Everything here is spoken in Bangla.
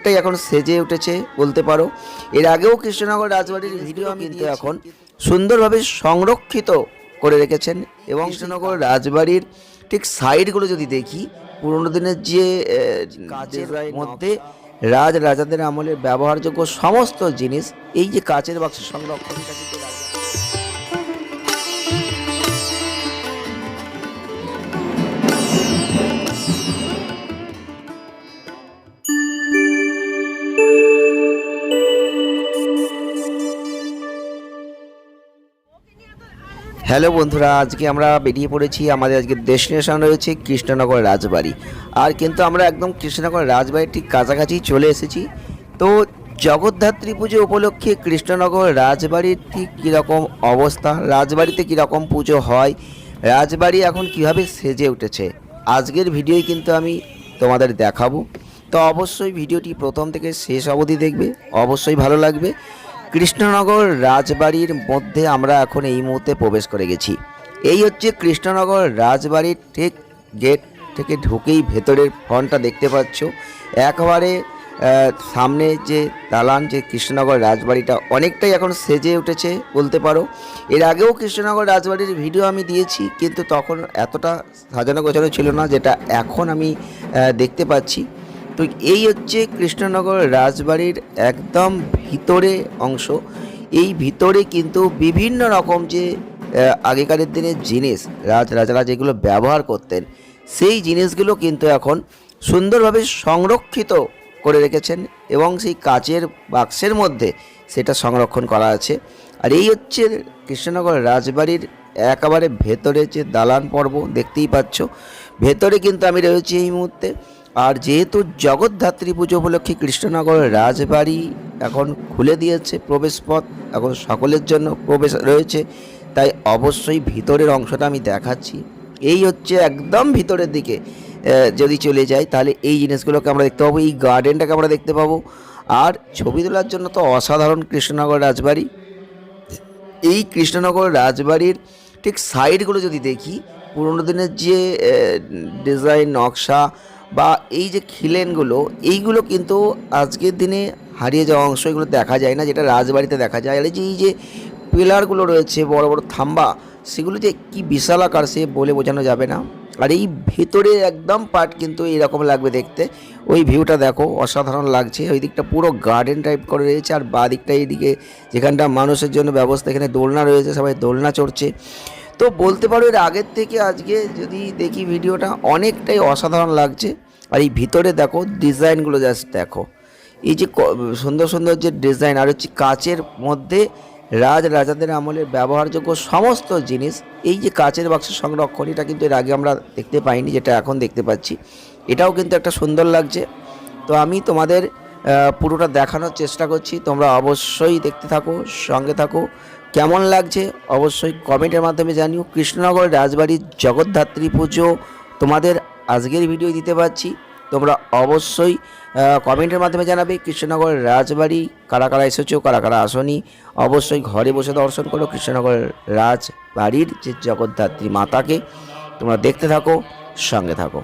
অনেকটাই এখন সেজে উঠেছে বলতে পারো। এর আগেও কৃষ্ণনগর রাজবাড়ির ভিডিও আমি কিন্তু এখন সুন্দরভাবে সংরক্ষিত করে রেখেছেন। এবং কৃষ্ণনগর রাজবাড়ির ঠিক সাইডগুলো যদি দেখি, পুরোনো দিনের যে কাচের মধ্যে রাজাদের আমলের ব্যবহারযোগ্য সমস্ত জিনিস, এই যে কাচের বাক্স সংরক্ষণ, এটা কিন্তু হ্যালো বন্ধুরা, আজকে আমরা বেরিয়ে পড়েছি। আমাদের আজকে ডেস্টিনেশন রয়েছে কৃষ্ণনগর রাজবাড়ি। আর কিন্তু আমরা একদম কৃষ্ণনগর রাজবাড়ির ঠিক কাছাকাছি চলে এসেছি। তো জগদ্ধাত্রী পুজো উপলক্ষে কৃষ্ণনগর রাজবাড়ির ঠিক কীরকম অবস্থা, রাজবাড়িতে কীরকম পুজো হয়, রাজবাড়ি এখন কিভাবে সেজে উঠেছে, আজকের ভিডিওই কিন্তু আমি তোমাদের দেখাবো। তো অবশ্যই ভিডিওটি প্রথম থেকে শেষ অবধি দেখবে, অবশ্যই ভালো লাগবে। কৃষ্ণনগর রাজবাড়ির মধ্যে আমরা এখন এই মুহূর্তে প্রবেশ করে গেছি। এই হচ্ছে কৃষ্ণনগর রাজবাড়ির ঠিক গেট থেকে ঢুকেই ভেতরের ফ্রন্টটা দেখতে পাচ্ছ। একেবারে সামনে যে দালান, যে কৃষ্ণনগর রাজবাড়িটা অনেকটাই এখন সেজে উঠেছে বলতে পারো। এর আগেও কৃষ্ণনগর রাজবাড়ির ভিডিও আমি দিয়েছি, কিন্তু তখন এতটা সাজানো গোছানো ছিল না যেটা এখন আমি দেখতে পাচ্ছি। তো এই হচ্ছে কৃষ্ণনগর রাজবাড়ির একদম ভিতরে অংশ। এই ভিতরে কিন্তু বিভিন্ন রকম যে আগেকারের দিনের জিনিস রাজারা যেগুলো ব্যবহার করতেন, সেই জিনিসগুলো কিন্তু এখন সুন্দরভাবে সংরক্ষিত করে রেখেছেন এবং সেই কাচের বাক্সের মধ্যে সেটা সংরক্ষণ করা আছে। আর এই হচ্ছে কৃষ্ণনগর রাজবাড়ির একেবারে ভেতরে যে দালান পর্ব দেখতেই পাচ্ছ। ভেতরে কিন্তু আমি রয়েছি এই মুহূর্তে। আর যেহেতু জগদ্ধাত্রী পুজো উপলক্ষে কৃষ্ণনগর রাজবাড়ি এখন খুলে দিয়েছে প্রবেশ পথ, এখন সকলের জন্য প্রবেশ রয়েছে, তাই অবশ্যই ভিতরের অংশটা আমি দেখাচ্ছি। এই হচ্ছে একদম ভিতরের দিকে যদি চলে যাই তাহলে এই জিনিসগুলোকে আমরা দেখতে পাবো, এই গার্ডেনটাকে আমরা দেখতে পাবো। আর ছবি তোলার জন্য তো অসাধারণ কৃষ্ণনগর রাজবাড়ি। এই কৃষ্ণনগর রাজবাড়ির ঠিক সাইডগুলো যদি দেখি, পুরোনো দিনের যে ডিজাইন নকশা বা এই যে খিলেনগুলো, এইগুলো কিন্তু আজকের দিনে হারিয়ে যাওয়া অংশ, এগুলো দেখা যায় না, যেটা রাজবাড়িতে দেখা যায়। আর এই যে পিলারগুলো রয়েছে বড় বড় থাম্বা, সেগুলো যে কি বিশাল আকার সে বলে বোঝানো যাবে না। আর এই ভিতরে একদম পার্ট কিন্তু এইরকম লাগবে দেখতে। ওই ভিউটা দেখো, অসাধারণ লাগছে। ওই দিকটা পুরো গার্ডেন টাইপ করে রয়েছে, আর বাঁ দিকটা এইদিকে যেখানটা মানুষের জন্য ব্যবস্থা, এখানে দোলনা রয়েছে, সবাই দোলনা চড়ছে। তো বলতে পারো এর আগের থেকে আজকে যদি দেখি ভিডিওটা অনেকটাই অসাধারণ লাগছে। আর এই ভিতরে দেখো ডিজাইনগুলো, জাস্ট দেখো এই যে সুন্দর সুন্দর যে ডিজাইন। আর হচ্ছে কাচের মধ্যে রাজাদের আমলের ব্যবহারযোগ্য সমস্ত জিনিস, এই যে কাচের বাক্স সংরক্ষণ, এটা কিন্তু এর আগে আমরা দেখতে পাইনি, যেটা এখন দেখতে পাচ্ছি। এটাও কিন্তু একটা সুন্দর লাগছে। তো আমি তোমাদের পুরোটা দেখানোর চেষ্টা করছি, তোমরা অবশ্যই দেখতে থাকো, সঙ্গে থাকো। কেমন লাগছে অবশ্যই কমেন্টের মাধ্যমে জানিও। কৃষ্ণনগর রাজবাড়ির জগদ্ধাত্রী পুজো তোমাদের আজকের ভিডিও দিতে পারছি, তোমরা অবশ্যই কমেন্টের মাধ্যমে জানাবে। কৃষ্ণনগর রাজবাড়ি কারা কারা এসেছো, কারা কারা আসনি, অবশ্যই ঘরে বসে দর্শন করো কৃষ্ণনগর রাজবাড়ির যে জগদ্ধাত্রী মাতাকে। তোমরা দেখতে থাকো, সঙ্গে থাকো।